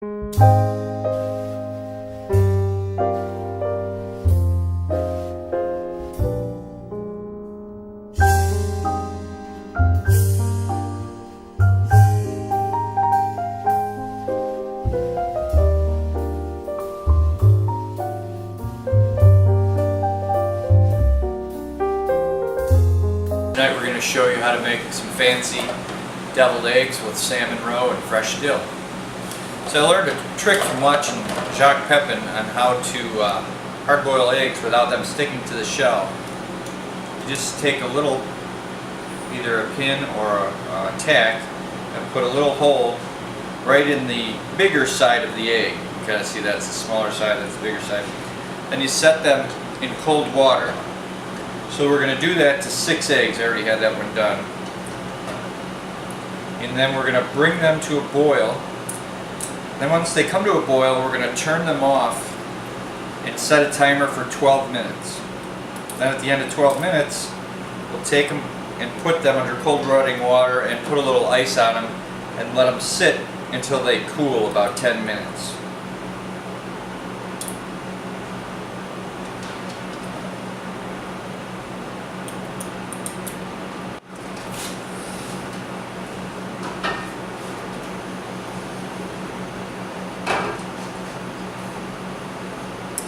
Tonight we're going to show you how to make some fancy deviled eggs with salmon roe and fresh dill. So I learned a trick from watching Jacques Pepin on how to hard-boil eggs without them sticking to the shell. You just take a little, either a pin or a tack, and put a little hole right in the bigger side of the egg. You kind of see that's the smaller side, that's the bigger side. Then you set them in cold water. So we're going to do that to 6 eggs. I already had that one done. And then we're going to bring them to a boil. Then once they come to a boil, we're going to turn them off and set a timer for 12 minutes. Then at the end of 12 minutes, we'll take them and put them under cold running water and put a little ice on them and let them sit until they cool about 10 minutes.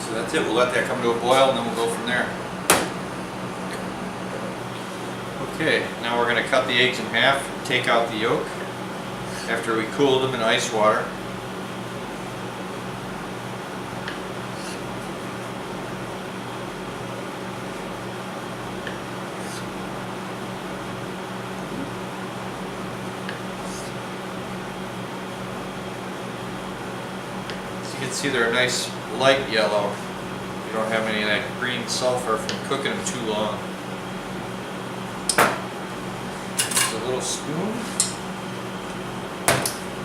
So that's it. We'll let that come to a boil and then we'll go from there. Okay, now we're going to cut the eggs in half, take out the yolk after we cooled them in ice water. As you can see, they're a nice light yellow. You don't have any of that green sulfur from cooking them too long. Just a little spoon.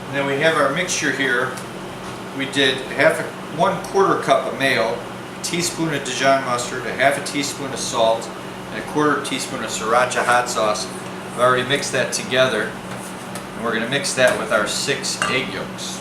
And then we have our mixture here. We did 1/4 cup of mayo, a teaspoon of Dijon mustard, a half a teaspoon of salt, and a 1/4 teaspoon of sriracha hot sauce. I've already mixed that together, and we're going to mix that with our 6 egg yolks.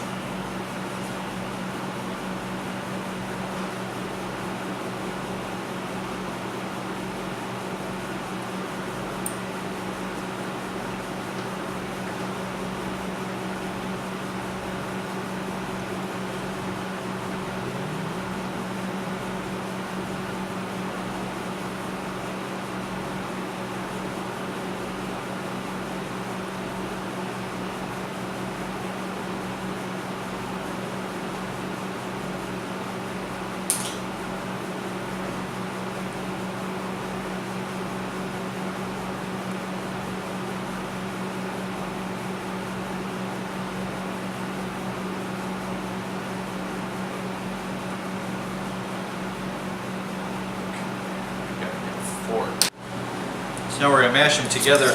So now we're going to mash them together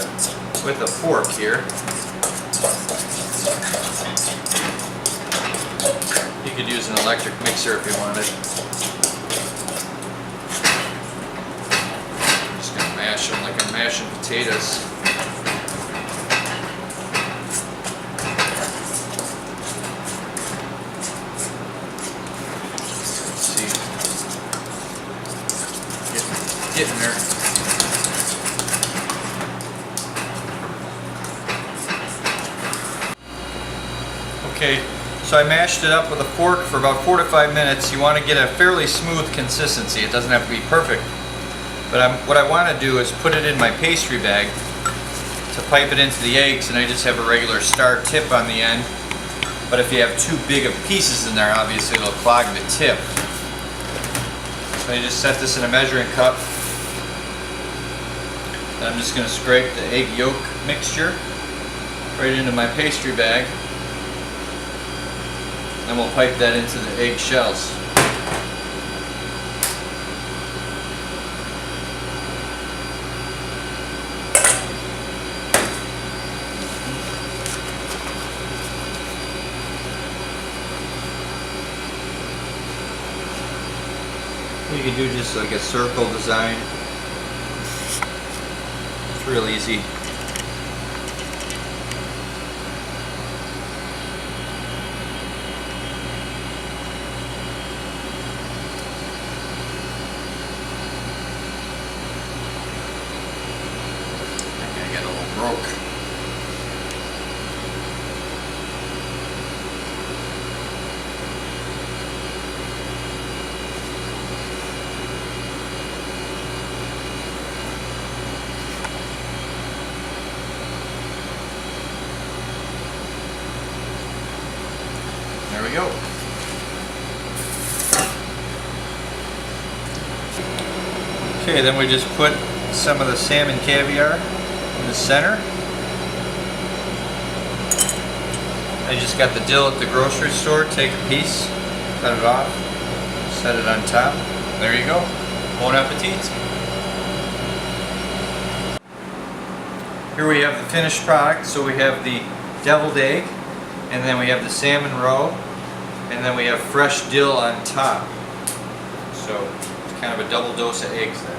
with a fork here. You could use an electric mixer if you wanted. I'm just going to mash them like I'm mashing potatoes. Let's see. Getting there. Okay, so I mashed it up with a fork for about 4 to 5 minutes. You want to get a fairly smooth consistency. It doesn't have to be perfect. But what I want to do is put it in my pastry bag to pipe it into the eggs, and I just have a regular star tip on the end. But if you have too big of pieces in there, obviously it'll clog the tip. So I just set this in a measuring cup. And I'm just going to scrape the egg yolk mixture right into my pastry bag. Then we'll pipe that into the egg shells. You can do just like a circle design. It's real easy. There we go. Okay, then we just put some of the salmon caviar in the center. I just got the dill at the grocery store. Take a piece, cut it off, set it on top. There you go. Bon appetit. Here we have the finished product. So we have the deviled egg, and then we have the salmon roe, and then we have fresh dill on top. So it's kind of a double dose of eggs there.